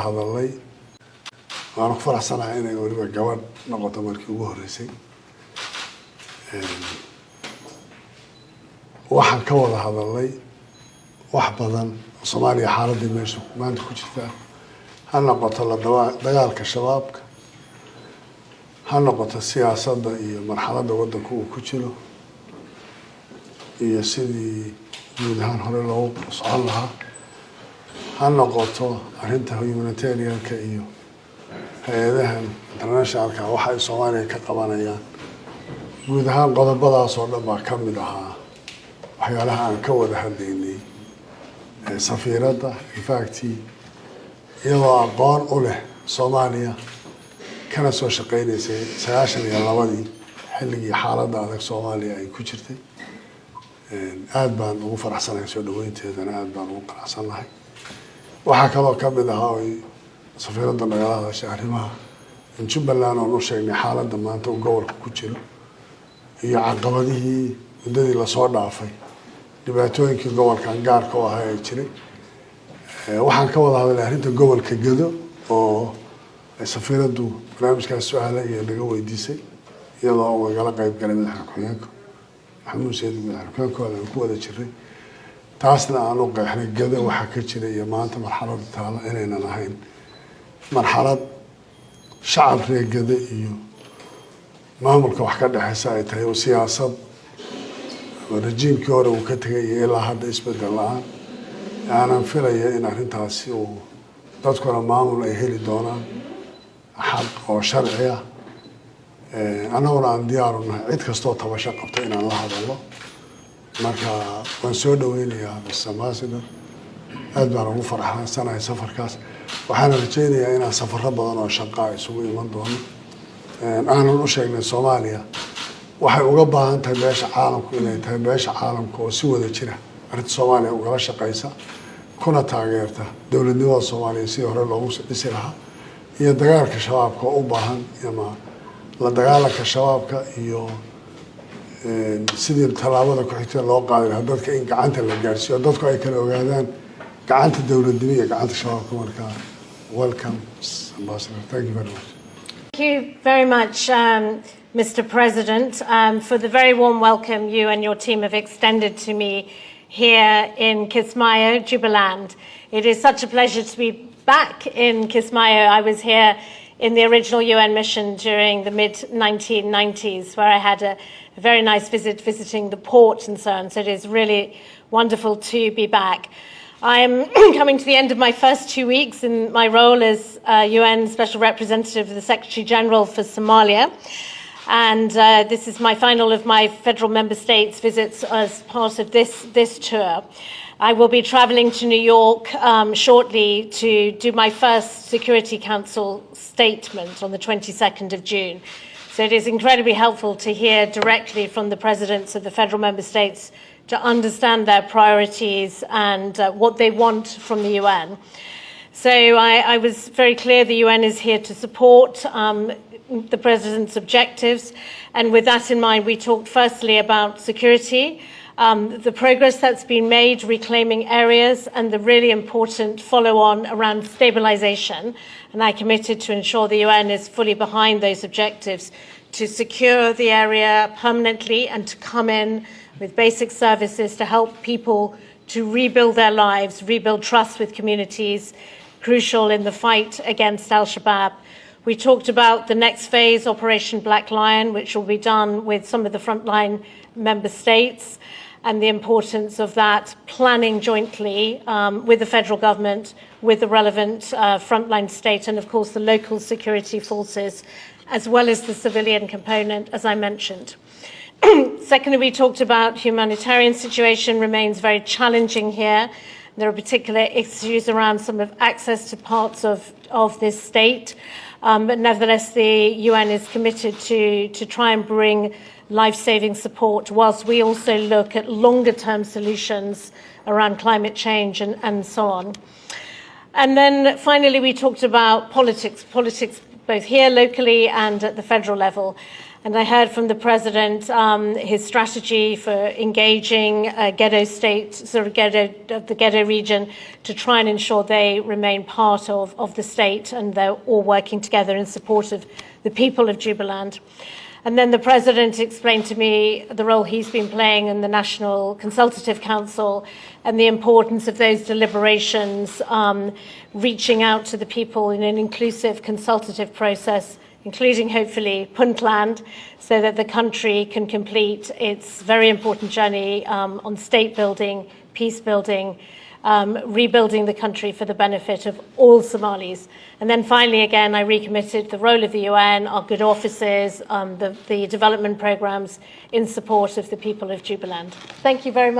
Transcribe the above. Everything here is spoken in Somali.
hadalay waan ku faraxsanahay inay waliba gabadh noqoto markii ugu horeysay waxaan ka wada hadalay wax badan Soomaaliya xaaladda meesha maanta ku jirta ha noqoto la dagaalka shabaabka ha noqoto siyaasadda iyo marxaladda waddanka uu ku jiro iyo sidii guud ahaan hore loogu socon lahaa ha noqoto arrinta humanitarianka iyo hay-adahan internationalka waxa ay Soomaaliya ka qabanayaan guud ahaan qodobadaas oo dhan baa ka mid ahaa waxyaalaha aan ka wada hadlaynay safiiradda infaactii iyadoo aqoon u leh Soomaaliya kana soo shaqeynaysay 92 xilligii xaaladda adag Soomaaliya ay ku jirtay aad baan ugu faraxsanahay soo dhaweynteedana aad baan ugu qanacsanahay waxa kaloo ka mid ahaa safiiradda nagala hadashay arrimaha Jubaland oo noo sheegnay xaaladda maanta uu gobolka ku jiro iyo caqabadihii muddadii la soo dhaafay dhibaatooyinkii gobolkan gaarka u ahaa ay jiray waxaan ka wada hadalay arrinta gobolka Gedo oo safiiraddu barnaamijkaas su'aalo iyo naga weydiisay iyadoo uu nagala qayb galay madaxda ku-xigeenka maxamuud sayid madaxda ku-xigeenka aan ku wada jiray taasna aan u qeexnay Gedo waxa ka jira iyo maanta marxaladda taala inaynan ahayn marxalad shacab reer Gedo iyo maamulka wax ka dhaxaysa ay tahay oo siyaasad rejiimkii hore uu ka tagay ilaa hadda isbedel la'aan aanan filaya in arrintaasi uu dadkuna maamul ay heli doonaan xaq oo sharci ah annaguna aan diyaar u nahay cid kastoo tabasho qabto inaan la hadalno marka waan soo dhaweynayaa Mr. Ambassador aad baan ugu faraxsanahay safarkaas waxaan rajaynayaa inaan safarro badan oo shaqo isugu iman doono aanan u sheegnay Soomaaliya waxay uga baahan tahay beesha caalamku inay tahay beesha caalamka oo si wada jira arrinta Soomaaliya ugala shaqeysa kuna taageerta dawladnimada Soomaaliya si hore loogu dhisi lahaa iyo dagaalka shabaabka u baahan ama la dagaalanka shabaabka iyo sidii talaabada ku xigta loo qaadi lahaa dadka in gacanta la gaarsiiyo dadku ay kala ogaadaan gacanta dawladnimada iyo gacanta shabaabka markaa welcome Ambassador thank you very much. Thank you very much Mr. President, for the very warm welcome you and your team have extended to me here in Kismaayo, Jubaland. It is such a pleasure to be back in Kismaayo. I was here in the original UN mission during the mid-1990s, where I had a very nice visit visiting the port and so on. So it is really wonderful to be back. I'm coming to the end of my first 2 weeks in my role as UN Special Representative of the Secretary General for Somalia. And this is my final of my federal member states visits as part of this tour. I will be traveling to New York shortly to do my first Security Council statement on the 22nd of June. So it is incredibly helpful to hear directly from the presidents of the federal member states to understand their priorities and what they want from the UN. So I was very clear the UN is here to support the President's objectives. And with that in mind, we talked firstly about security, the progress that's been made reclaiming areas, and the really important follow-on around stabilization. And I committed to ensure the UN is fully behind those objectives to secure the area permanently and to come in with basic services to help people to rebuild their lives, rebuild trust with communities, crucial in the fight against Al-Shabaab. We talked about the next phase, Operation Black Lion, which will be done with some of the frontline member states, and the importance of that planning jointly with the federal government, with the relevant frontline state, and of course the local security forces, as well as the civilian component, as I mentioned. Secondly, we talked about humanitarian situation remains very challenging here. There are particular issues around some of access to parts of this state. But nevertheless, the UN is committed to try and bring life-saving support, whilst we also look at longer-term solutions around climate change and so on. And then finally, we talked about politics both here locally and at the federal level. And I heard from the President his strategy for engaging ghetto state, sort of the ghetto region, to try and ensure they remain part of the state, and they're all working together in support of the people of Jubaland. And then the President explained to me the role he's been playing in the National Consultative Council and the importance of those deliberations, reaching out to the people in an inclusive consultative process, including hopefully Puntland, so that the country can complete its very important journey on state building, peace building, rebuilding the country for the benefit of all Somalis. And then finally, again, I recommitted the role of the UN, our good offices, the development programs in support of the people of Jubaland. Thank you very much.